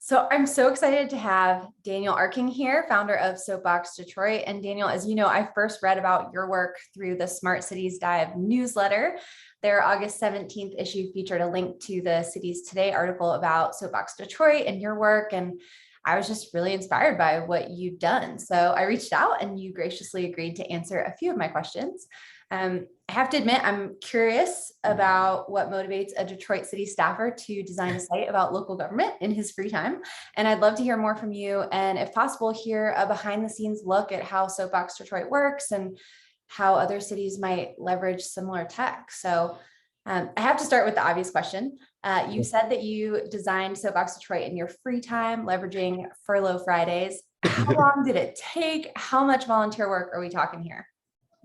So I'm so excited to have Daniel Arking here, founder of SoapBox Detroit. And Daniel, as you know, I first read about your work through the Smart Cities Dive newsletter. Their August 17th issue featured a link to the Cities Today article about SoapBox Detroit and your work. And I was just really inspired by what you've done. So I reached out and you graciously agreed to answer a few of my questions. I have to admit, I'm curious about what motivates a Detroit city staffer to design a site about local government in his free time. And I'd love to hear more from you. And if possible, hear a behind the scenes look at how SoapBox Detroit works and how other cities might leverage similar tech. So I have to start with the obvious question. You said that you designed SoapBox Detroit in your free time, leveraging Furlough Fridays. How long did it take? How much volunteer work are we talking here?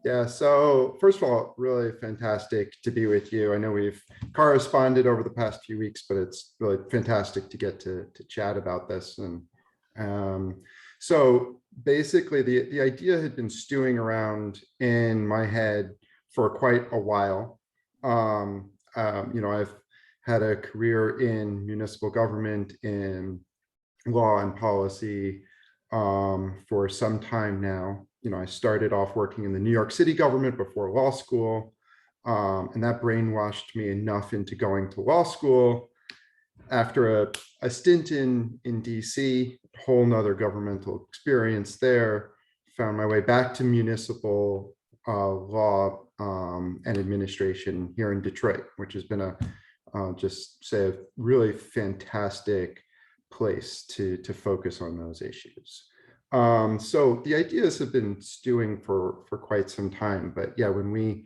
Yeah, so first of all, really fantastic to be with you. I know we've corresponded over the past few weeks, but it's really fantastic to get to chat about this. And so basically the idea had been stewing around in my head for quite a while. I've had a career in municipal government, in law and policy for some time now. I started off working in the New York City government before law school, and that brainwashed me enough into going to law school. After a stint in DC, whole nother governmental experience there, found my way back to municipal law and administration here in Detroit, which has been a really fantastic place to focus on those issues. So the ideas have been stewing for quite some time, but yeah, when we,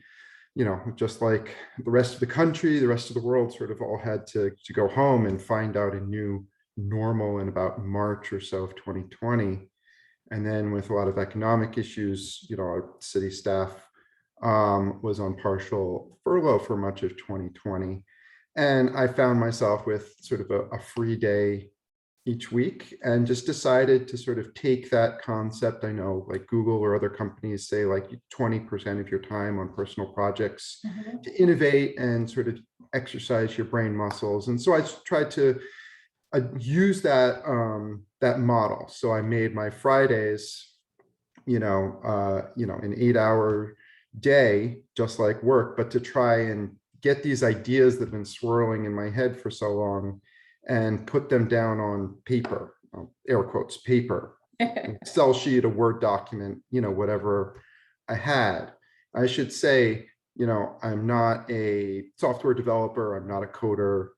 just like the rest of the country, the rest of the world sort of all had to go home and find out a new normal in about March or so of 2020. And then with a lot of economic issues, our city staff was on partial furlough for much of 2020. And I found myself with sort of a free day each week and just decided to sort of take that concept. I know like Google or other companies say like 20% of your time on personal projects to innovate and sort of exercise your brain muscles. And so I tried to use that model. So I made my Fridays, an 8-hour day, just like work, but to try and get these ideas that have been swirling in my head for so long and put them down on paper, air quotes, paper, Excel sheet, a Word document, whatever I had. I should say, I'm not a software developer. I'm not a coder.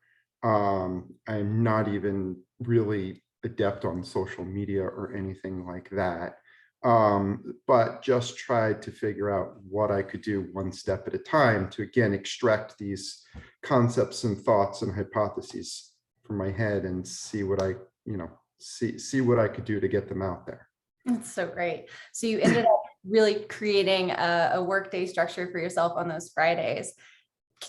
I'm not even really adept on social media or anything like that. But just tried to figure out what I could do one step at a time to, again, extract these concepts and thoughts and hypotheses from my head and see what I, see what I could do to get them out there. That's so great. So you ended up really creating a workday structure for yourself on those Fridays.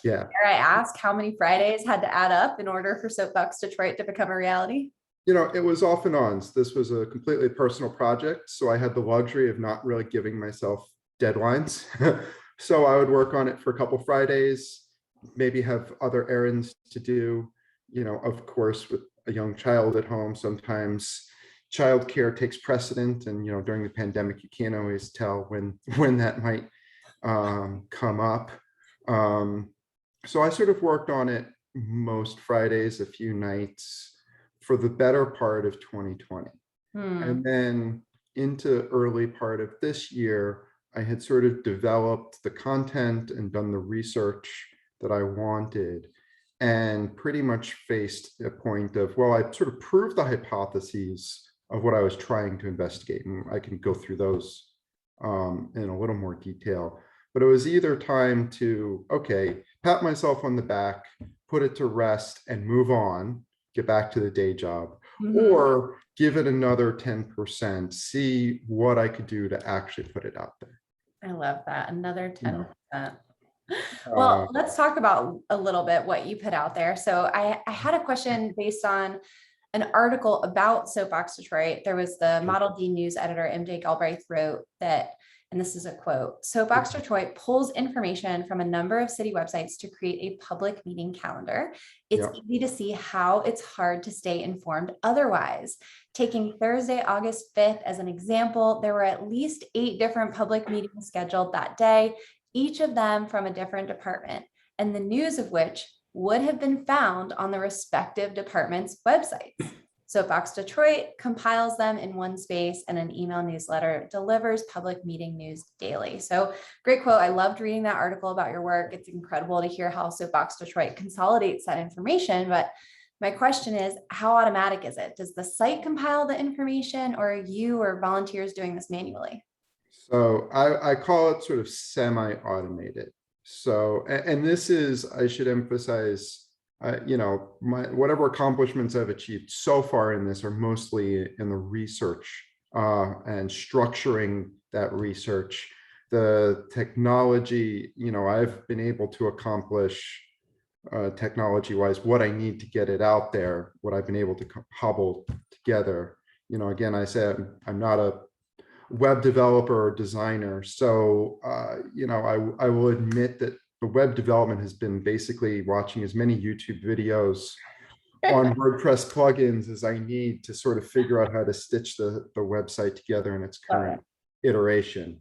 Yeah. Dare I ask how many Fridays had to add up in order for SoapBox Detroit to become a reality? It was off and on. This was a completely personal project, so I had the luxury of not really giving myself deadlines. So I would work on it for a couple Fridays, maybe have other errands to do. Of course, with a young child at home, sometimes childcare takes precedent, and during the pandemic, you can't always tell when that might come up. So I sort of worked on it most Fridays, a few nights for the better part of 2020. And then into early part of this year, I had sort of developed the content and done the research that I wanted, and pretty much faced a point of, well, I sort of proved the hypotheses of what I was trying to investigate, and I can go through those in a little more detail. But it was either time to, okay, pat myself on the back, put it to rest and move on, get back to the day job, or give it another 10%, see what I could do to actually put it out there. I love that. Another 10%. Well, let's talk about a little bit what you put out there. So I had a question based on an article about SoapBox Detroit. There was the Model D news editor, MJ Galbraith, wrote that and this is a quote, "SoapBox Detroit pulls information from a number of city websites to create a public meeting calendar. It's Yeah. easy to see how it's hard to stay informed otherwise. Taking Thursday, August 5th as an example, there were at least 8 different public meetings scheduled that day, each of them from a different department, and the news of which would have been found on the respective departments' websites. SoapBox Detroit compiles them in one space, and an email newsletter delivers public meeting news daily." So great quote. I loved reading that article about your work. It's incredible to hear how SoapBox Detroit consolidates that information. But my question is, how automatic is it? Does the site compile the information, or are you or volunteers doing this manually? So I call it sort of semi-automated. So, and this is, I should emphasize, my whatever accomplishments I've achieved so far in this are mostly in the research and structuring that research. The technology, I've been able to accomplish technology-wise what I need to get it out there, what I've been able to cobble together. Again, I said I'm not a web developer or designer. So, I will admit that the web development has been basically watching as many YouTube videos on WordPress plugins as I need to sort of figure out how to stitch the website together in its current iteration.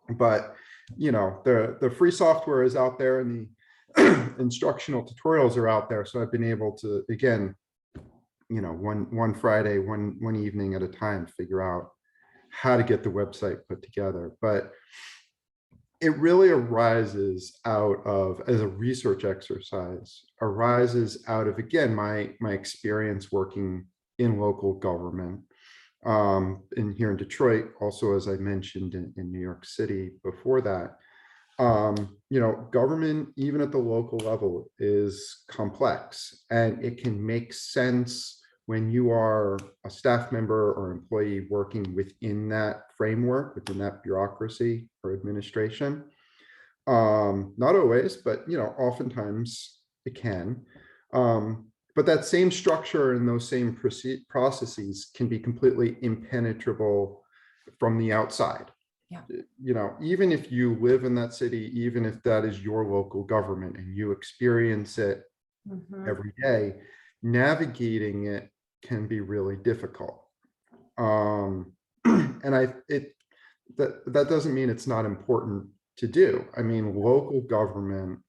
But, the free software is out there and the instructional tutorials are out there. So I've been able to, again, one Friday, one evening at a time, figure out how to get the website put together. But it really arises out of, as a research exercise, arises out of, again, my experience working in local government, in here in Detroit, also, as I mentioned, in New York City before that. Government, even at the local level, is complex, and it can make sense when you are a staff member or employee working within that framework, within that bureaucracy or administration. Not always, but oftentimes it can. But that same structure and those same processes can be completely impenetrable from the outside. Yeah. Even if you live in that city, even if that is your local government and you experience it every day, navigating it can be really difficult. And that doesn't mean it's not important to do. I mean, local government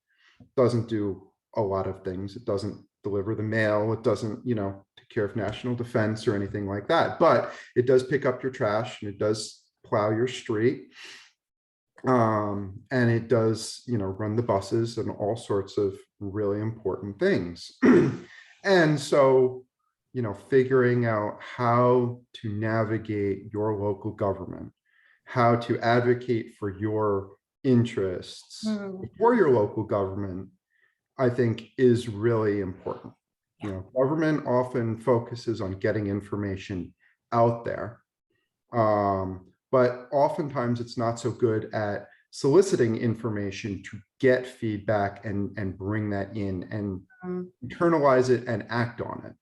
doesn't do a lot of things. It doesn't deliver the mail. It doesn't, take care of national defense or anything like that. But it does pick up your trash, and it does plow your street. And it does, run the buses and all sorts of really important things. And so, figuring out how to navigate your local government, how to advocate for your interests for your local government, I think is really important. Government often focuses on getting information out there. But oftentimes it's not so good at soliciting information to get feedback and bring that in and internalize it and act on it.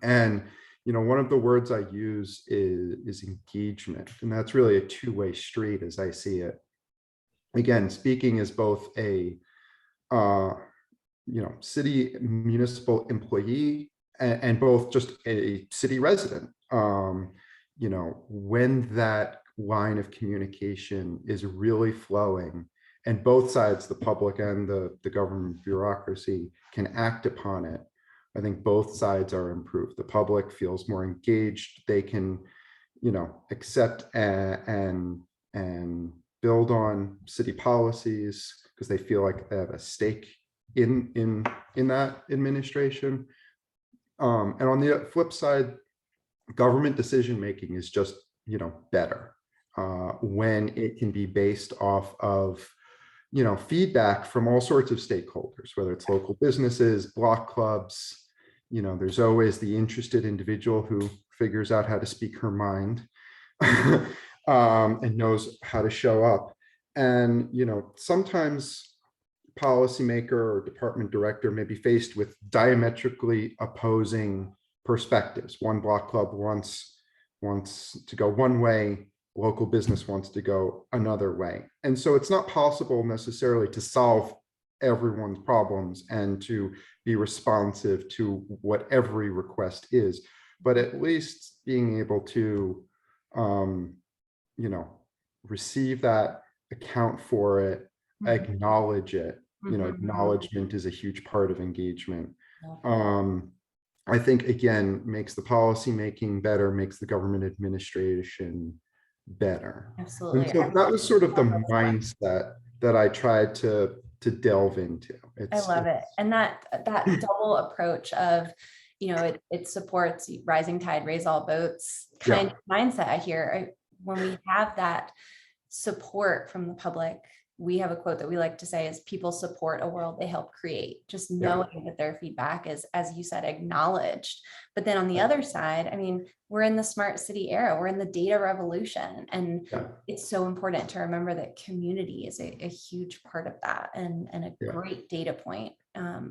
And, one of the words I use is engagement. And that's really a two-way street as I see it. Again, speaking as both a, city municipal employee and both just a city resident. When that line of communication is really flowing and both sides, the public and the government bureaucracy, can act upon it, I think both sides are improved. The public feels more engaged. They can, accept and build on city policies because they feel like they have a stake in that administration. And on the flip side, government decision making is just better when it can be based off of feedback from all sorts of stakeholders, whether it's local businesses, block clubs. There's always the interested individual who figures out how to speak her mind and knows how to show up. And sometimes policymaker or department director may be faced with diametrically opposing perspectives. One block club wants to go one way, local business wants to go another way. And so it's not possible necessarily to solve everyone's problems and to be responsive to what every request is, but at least being able to, you know, receive that, account for it, acknowledge it. You know, acknowledgement is a huge part of engagement. I think, again, makes the policy making better, makes the government administration better. Absolutely. And so that was sort of the mindset that I tried to delve into. I love it. And that double approach of, you know, it supports rising tide, raise all boats kind of mindset I hear. When we have that support from the public, we have a quote that we like to say is people support a world they help create, just knowing that their feedback is, as you said, acknowledged. But then on the other side, I mean, we're in the smart city era, we're in the data revolution. And it's so important to remember that community is a huge part of that and a great data point,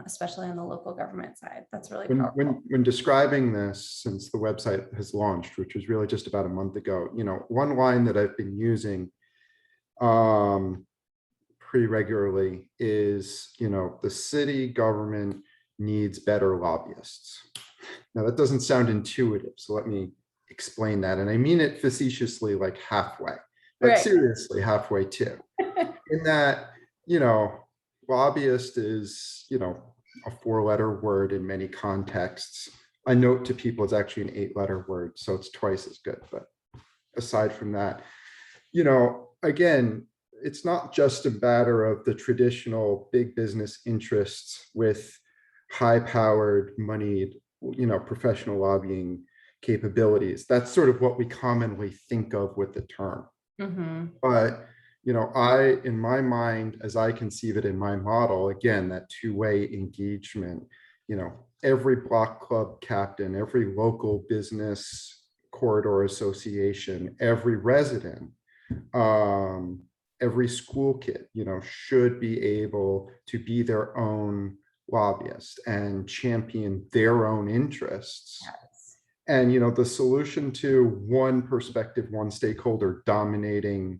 especially on the local government side. That's really powerful. When describing this, since the website has launched, which was really just about a month ago, you know, one line that I've been using pretty regularly is, you know, the city government needs better lobbyists. Now that doesn't sound intuitive, so let me explain that. And I mean it facetiously, like halfway, but seriously halfway too. In that, you know, lobbyist is, you know, a 4-letter word in many contexts. A note to people is actually an 8-letter word, so it's twice as good. But aside from that, you know, again, it's not just a matter of the traditional big business interests with high-powered, moneyed, you know, professional lobbying capabilities. That's sort of what we commonly think of with the term. But, you know, in my mind, as I conceive it in my model, again, that two-way engagement, you know, every block club captain, every local business corridor association, every resident, every school kid, you know, should be able to be their own lobbyist and champion their own interests. And, you know, the solution to one perspective, one stakeholder dominating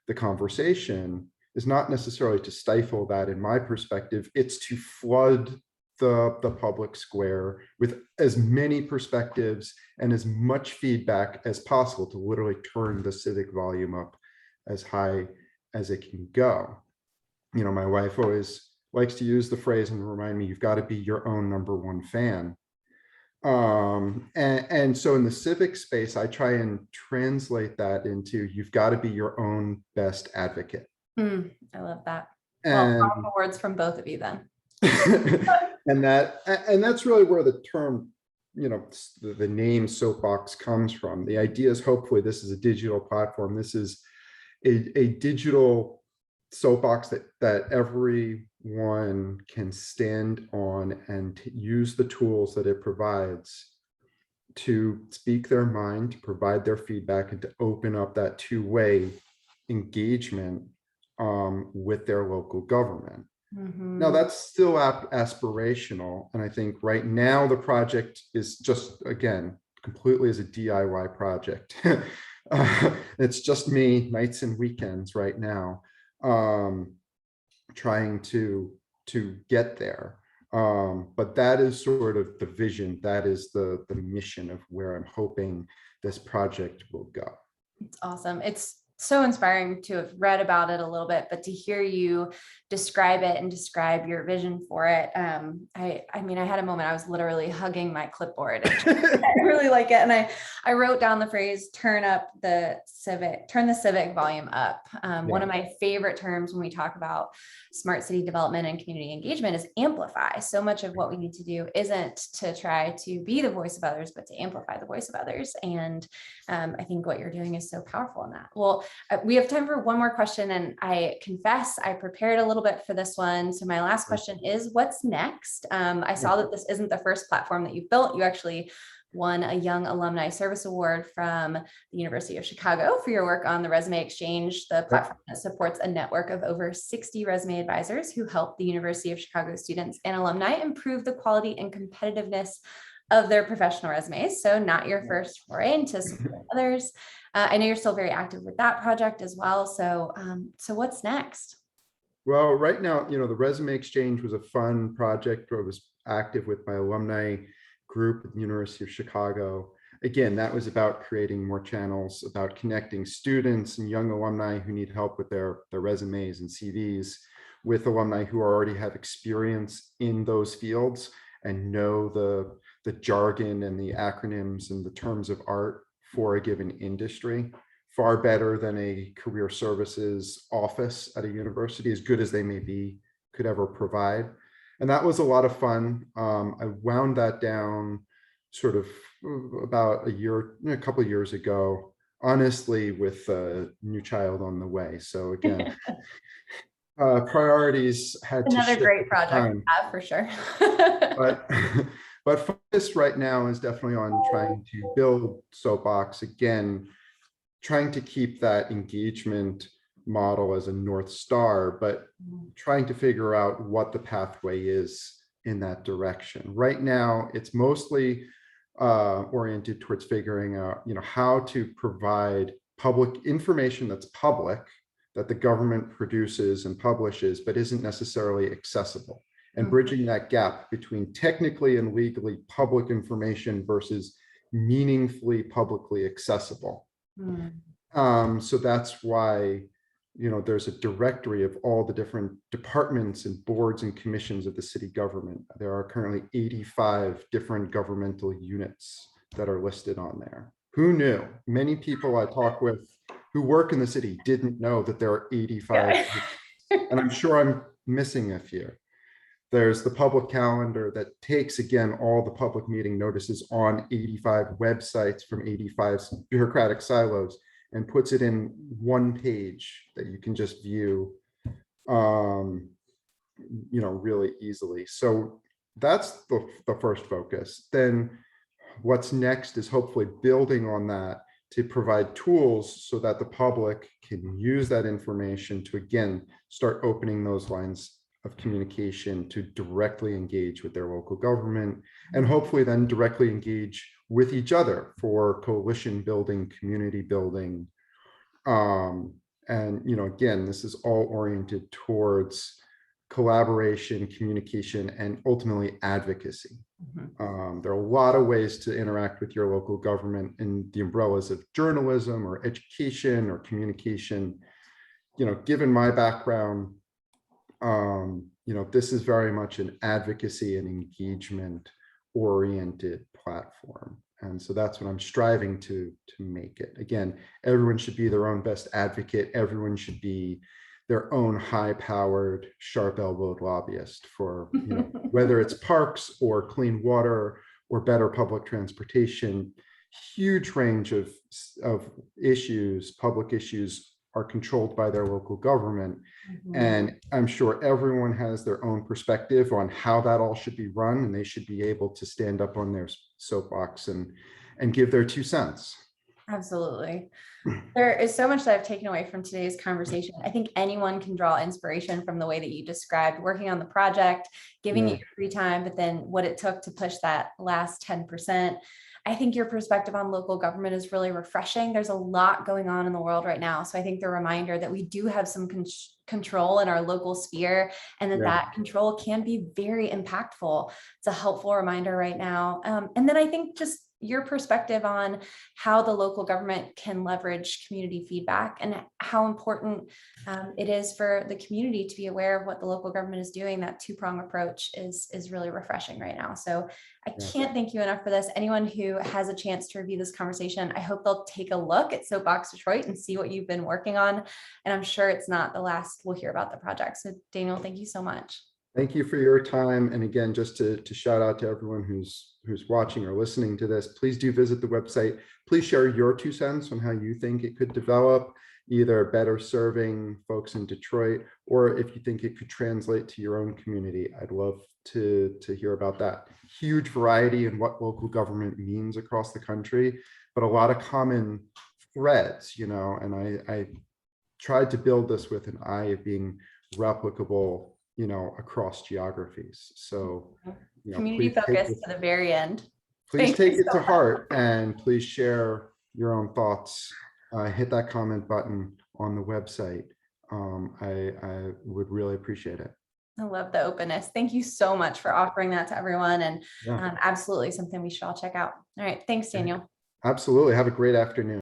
the conversation is not necessarily to stifle that, in my perspective. It's to flood the public square with as many perspectives and as much feedback as possible to literally turn the civic volume up as high as it can go. You know, my wife always likes to use the phrase and remind me, you've got to be your own #1 fan. And so in the civic space, I try and translate that into, you've got to be your own best advocate. I love that. Well, powerful words from both of you then. and that's really where the term, you know, the name Soapbox comes from. The idea is, hopefully this is a digital platform. This is a digital soapbox that everyone can stand on and use the tools that it provides to speak their mind, to provide their feedback, and to open up that two-way engagement with their local government. Now that's still aspirational, and I think right now the project is just, again, completely as a DIY project. It's just me, nights and weekends right now, trying to get there. But that is sort of the vision. That is the mission of where I'm hoping this project will go. It's awesome. It's so inspiring to have read about it a little bit, but to hear you describe it and describe your vision for it. I mean, I had a moment, I was literally hugging my clipboard. I really like it. And I wrote down the phrase, turn the civic volume up. One of my favorite terms when we talk about smart city development and community engagement is amplify. So much of what we need to do isn't to try to be the voice of others, but to amplify the voice of others. And I think what you're doing is so powerful in that. Well, we have time for one more question, and I confess I prepared a little bit for this one. So my last question is, what's next? I saw that this isn't the first platform that you've built. You actually won a Young Alumni Service Award from the University of Chicago for your work on the Resume Exchange, the platform that supports a network of over 60 resume advisors who help the University of Chicago students and alumni improve the quality and competitiveness of their professional resumes. So not your first foray into supporting others. I know you're still very active with that project as well. So, so what's next? Well, right now, the resume exchange was a fun project where I was active with my alumni group at the University of Chicago. Again, that was about creating more channels, about connecting students and young alumni who need help with their resumes and CVs with alumni who already have experience in those fields and know the jargon and the acronyms and the terms of art for a given industry. Far better than a career services office at a university, as good as they may be, could ever provide. And that was a lot of fun. I wound that down sort of about a couple of years ago, honestly, with a new child on the way. So again, priorities had to Another shift great at the project time. to have for sure. But but focus right now is definitely on trying to build SoapBox again, trying to keep that engagement model as a North Star, but trying to figure out what the pathway is in that direction. Right now, it's mostly oriented towards figuring out, how to provide public information that's public, that the government produces and publishes, but isn't necessarily accessible, and bridging that gap between technically and legally public information versus meaningfully publicly accessible. So that's why, there's a directory of all the different departments and boards and commissions of the city government. There are currently 85 different governmental units that are listed on there. Who knew? Many people I talk with who work in the city didn't know that there are 85, and I'm sure I'm missing a few. There's the public calendar that takes, again, all the public meeting notices on 85 websites from 85 bureaucratic silos and puts it in one page that you can just view, really easily. So that's the first focus. Then what's next is hopefully building on that to provide tools so that the public can use that information to, again, start opening those lines of communication to directly engage with their local government, and hopefully then directly engage with each other for coalition building, community building. And, again, this is all oriented towards collaboration, communication, and ultimately advocacy. There are a lot of ways to interact with your local government in the umbrellas of journalism or education or communication. Given my background, this is very much an advocacy and engagement oriented platform. And so that's what I'm striving to make it. Again, everyone should be their own best advocate. Everyone should be their own high-powered, sharp-elbowed lobbyist for, whether it's parks or clean water or better public transportation. Huge range of issues, public issues, are controlled by their local government. And I'm sure everyone has their own perspective on how that all should be run, and they should be able to stand up on their soapbox and give their 2 cents. Absolutely. There is so much that I've taken away from today's conversation. I think anyone can draw inspiration from the way that you described working on the project, giving it your free time, but then what it took to push that last 10%. I think your perspective on local government is really refreshing. There's a lot going on in the world right now. So I think the reminder that we do have some control in our local sphere, and that control can be very impactful. It's a helpful reminder right now. And then I think just your perspective on how the local government can leverage community feedback and how important it is for the community to be aware of what the local government is doing. That two-prong approach is really refreshing right now. So I can't thank you enough for this. Anyone who has a chance to review this conversation, I hope they'll take a look at SoapBox Detroit and see what you've been working on. And I'm sure it's not the last we'll hear about the project. So Daniel, thank you so much. Thank you for your time. And again, just to shout out to everyone who's watching or listening to this, please do visit the website. Please share your 2 cents on how you think it could develop, either better serving folks in Detroit, or if you think it could translate to your own community. I'd love to hear about that. Huge variety in what local government means across the country, but a lot of common threads, and I tried to build this with an eye of being replicable, across geographies. So, community focus to the very end. Please take it to heart, and please share, your own thoughts, hit that comment button on the website. I would really appreciate it. I love the openness. Thank you so much for offering that to everyone, and Yeah, absolutely something we should all check out. All right. Thanks, Daniel. absolutely. Have a great afternoon.